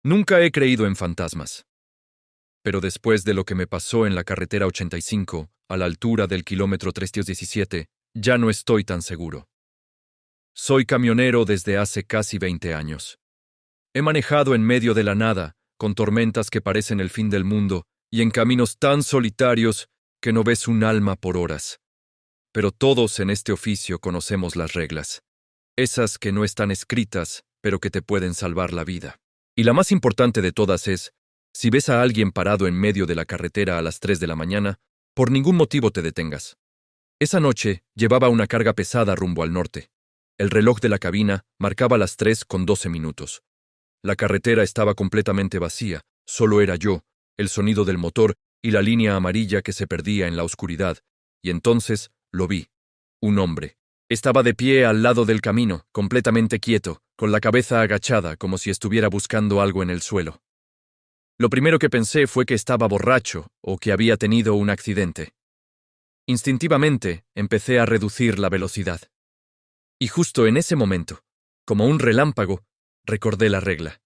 Nunca he creído en fantasmas. Pero después de lo que me pasó en la carretera 85, a la altura del kilómetro 317, ya no estoy tan seguro. Soy camionero desde hace casi 20 años. He manejado en medio de la nada, con tormentas que parecen el fin del mundo, y en caminos tan solitarios que no ves un alma por horas. Pero todos en este oficio conocemos las reglas. Esas que no están escritas, pero que te pueden salvar la vida. Y la más importante de todas es, si ves a alguien parado en medio de la carretera a las 3 de la mañana, por ningún motivo te detengas. Esa noche llevaba una carga pesada rumbo al norte. El reloj de la cabina marcaba las 3:12. La carretera estaba completamente vacía, solo era yo, el sonido del motor y la línea amarilla que se perdía en la oscuridad, y entonces lo vi. Un hombre. Estaba de pie al lado del camino, completamente quieto, con la cabeza agachada como si estuviera buscando algo en el suelo. Lo primero que pensé fue que estaba borracho o que había tenido un accidente. Instintivamente empecé a reducir la velocidad. Y justo en ese momento, como un relámpago, recordé la regla.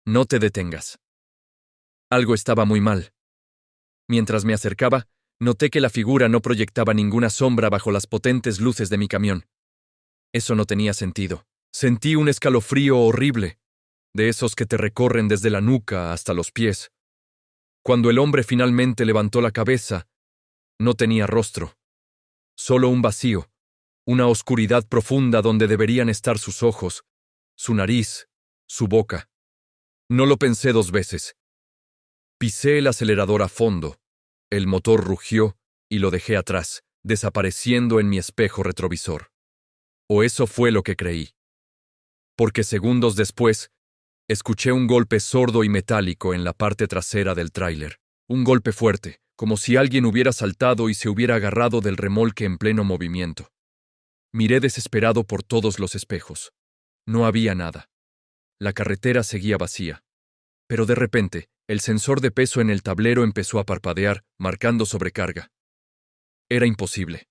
No te detengas. Algo estaba muy mal. Mientras me acercaba, noté que la figura no proyectaba ninguna sombra bajo las potentes luces de mi camión. Eso no tenía sentido. Sentí un escalofrío horrible, de esos que te recorren desde la nuca hasta los pies. Cuando el hombre finalmente levantó la cabeza, no tenía rostro. Solo un vacío, una oscuridad profunda donde deberían estar sus ojos, su nariz, su boca. No lo pensé 2 veces. Pisé el acelerador a fondo, el motor rugió y lo dejé atrás, desapareciendo en mi espejo retrovisor. O eso fue lo que creí. Porque segundos después, escuché un golpe sordo y metálico en la parte trasera del tráiler. Un golpe fuerte, como si alguien hubiera saltado y se hubiera agarrado del remolque en pleno movimiento. Miré desesperado por todos los espejos. No había nada. La carretera seguía vacía. Pero de repente, el sensor de peso en el tablero empezó a parpadear, marcando sobrecarga. Era imposible.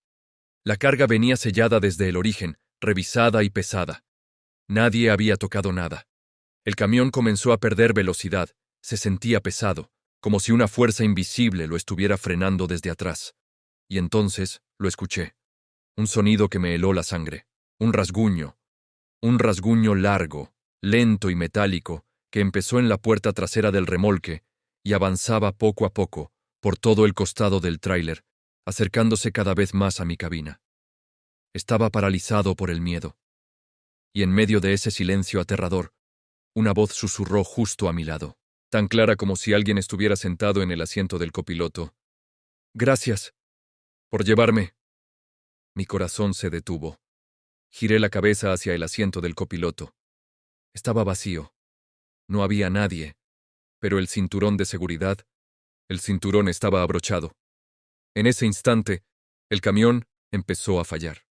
La carga venía sellada desde el origen, revisada y pesada. Nadie había tocado nada. El camión comenzó a perder velocidad, se sentía pesado, como si una fuerza invisible lo estuviera frenando desde atrás. Y entonces lo escuché. Un sonido que me heló la sangre. Un rasguño largo, lento y metálico, que empezó en la puerta trasera del remolque y avanzaba poco a poco por todo el costado del tráiler, acercándose cada vez más a mi cabina. Estaba paralizado por el miedo. Y en medio de ese silencio aterrador, una voz susurró justo a mi lado, tan clara como si alguien estuviera sentado en el asiento del copiloto. «Gracias por llevarme». Mi corazón se detuvo. Giré la cabeza hacia el asiento del copiloto. Estaba vacío. No había nadie, pero el cinturón estaba abrochado. En ese instante, el camión empezó a fallar.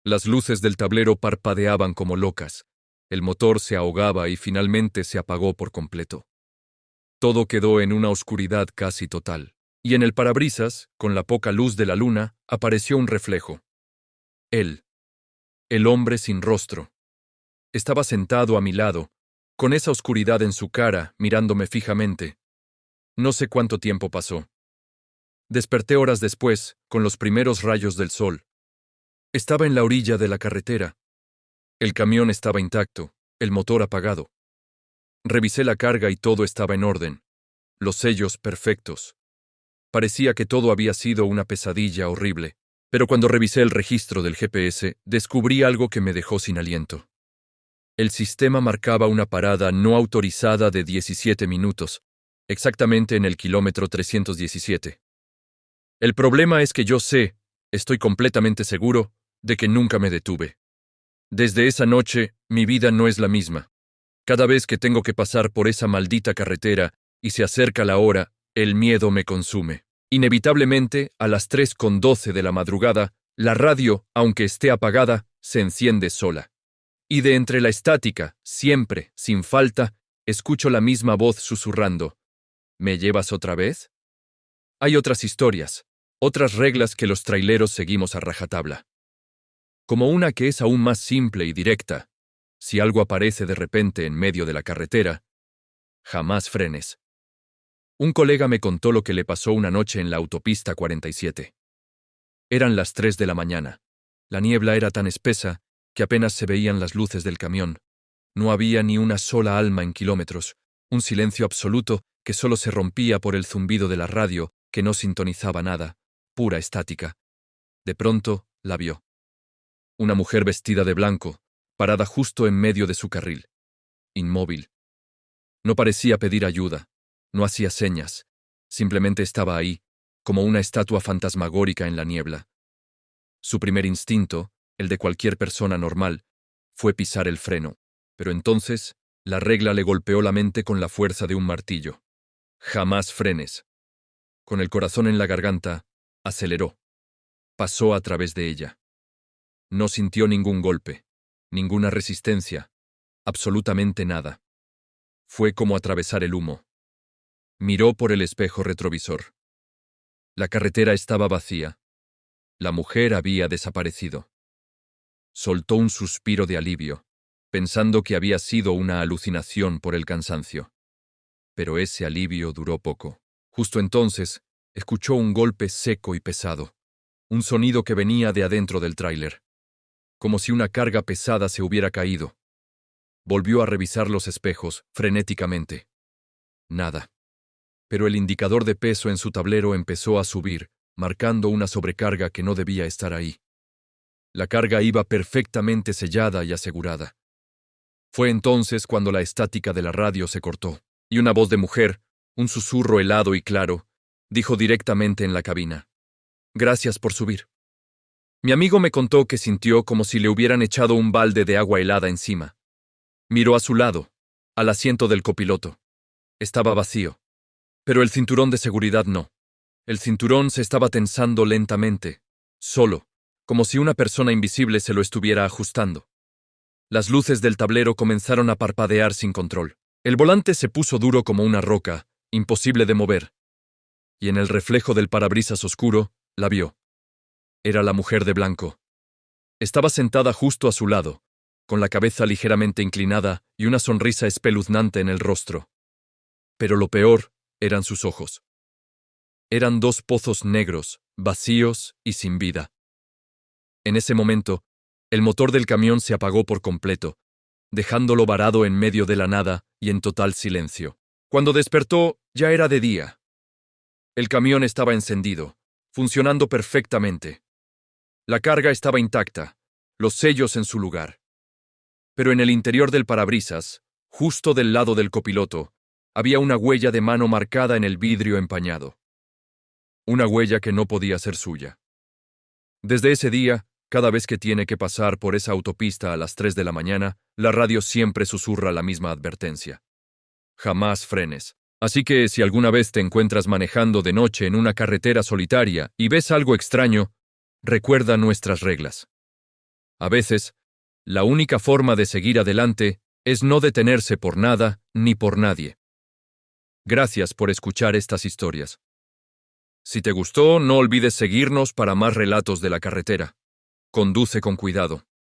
Las luces del tablero parpadeaban como locas. El motor se ahogaba y finalmente se apagó por completo. Todo quedó en una oscuridad casi total. Y en el parabrisas, con la poca luz de la luna, apareció un reflejo. Él, el hombre sin rostro. Estaba sentado a mi lado, con esa oscuridad en su cara, mirándome fijamente. No sé cuánto tiempo pasó. Desperté horas después, con los primeros rayos del sol. Estaba en la orilla de la carretera. El camión estaba intacto, el motor apagado. Revisé la carga y todo estaba en orden. Los sellos perfectos. Parecía que todo había sido una pesadilla horrible, pero cuando revisé el registro del GPS, descubrí algo que me dejó sin aliento. El sistema marcaba una parada no autorizada de 17 minutos, exactamente en el kilómetro 317. El problema es que estoy completamente seguro, de que nunca me detuve. Desde esa noche, mi vida no es la misma. Cada vez que tengo que pasar por esa maldita carretera y se acerca la hora, el miedo me consume. Inevitablemente, a las 3:12 de la madrugada, la radio, aunque esté apagada, se enciende sola. Y de entre la estática, siempre, sin falta, escucho la misma voz susurrando. ¿Me llevas otra vez? Hay otras historias, otras reglas que los traileros seguimos a rajatabla. Como una que es aún más simple y directa. Si algo aparece de repente en medio de la carretera, Jamás frenes. Un colega me contó lo que le pasó una noche en la autopista 47. Eran las 3 de la mañana. La niebla era tan espesa que apenas se veían las luces del camión. No había ni una sola alma en kilómetros, un silencio absoluto que solo se rompía por el zumbido de la radio, que no sintonizaba nada, pura estática. De pronto, la vio. Una mujer vestida de blanco, parada justo en medio de su carril. Inmóvil. No parecía pedir ayuda, no hacía señas, simplemente estaba ahí, como una estatua fantasmagórica en la niebla. Su primer instinto, el de cualquier persona normal, fue pisar el freno, pero entonces la regla le golpeó la mente con la fuerza de un martillo. Jamás frenes. Con el corazón en la garganta, aceleró. Pasó a través de ella. No sintió ningún golpe, ninguna resistencia, absolutamente nada. Fue como atravesar el humo. Miró por el espejo retrovisor. La carretera estaba vacía. La mujer había desaparecido. Soltó un suspiro de alivio, pensando que había sido una alucinación por el cansancio. Pero ese alivio duró poco. Justo entonces, escuchó un golpe seco y pesado, un sonido que venía de adentro del tráiler, como si una carga pesada se hubiera caído. Volvió a revisar los espejos, frenéticamente. Nada. Pero el indicador de peso en su tablero empezó a subir, marcando una sobrecarga que no debía estar ahí. La carga iba perfectamente sellada y asegurada. Fue entonces cuando la estática de la radio se cortó, y una voz de mujer, un susurro helado y claro, dijo directamente en la cabina: «Gracias por subir». Mi amigo me contó que sintió como si le hubieran echado un balde de agua helada encima. Miró a su lado, al asiento del copiloto. Estaba vacío. Pero el cinturón de seguridad no. El cinturón se estaba tensando lentamente, solo, como si una persona invisible se lo estuviera ajustando. Las luces del tablero comenzaron a parpadear sin control. El volante se puso duro como una roca, imposible de mover. Y en el reflejo del parabrisas oscuro, la vio. Era la mujer de blanco. Estaba sentada justo a su lado, con la cabeza ligeramente inclinada y una sonrisa espeluznante en el rostro. Pero lo peor eran sus ojos. Eran dos pozos negros, vacíos y sin vida. En ese momento, el motor del camión se apagó por completo, dejándolo varado en medio de la nada y en total silencio. Cuando despertó, ya era de día. El camión estaba encendido, funcionando perfectamente. La carga estaba intacta, los sellos en su lugar. Pero en el interior del parabrisas, justo del lado del copiloto, había una huella de mano marcada en el vidrio empañado. Una huella que no podía ser suya. Desde ese día, cada vez que tiene que pasar por esa autopista a las 3 de la mañana, la radio siempre susurra la misma advertencia. Jamás frenes. Así que si alguna vez te encuentras manejando de noche en una carretera solitaria y ves algo extraño, recuerda nuestras reglas. A veces, la única forma de seguir adelante es no detenerse por nada ni por nadie. Gracias por escuchar estas historias. Si te gustó, no olvides seguirnos para más relatos de la carretera. Conduce con cuidado.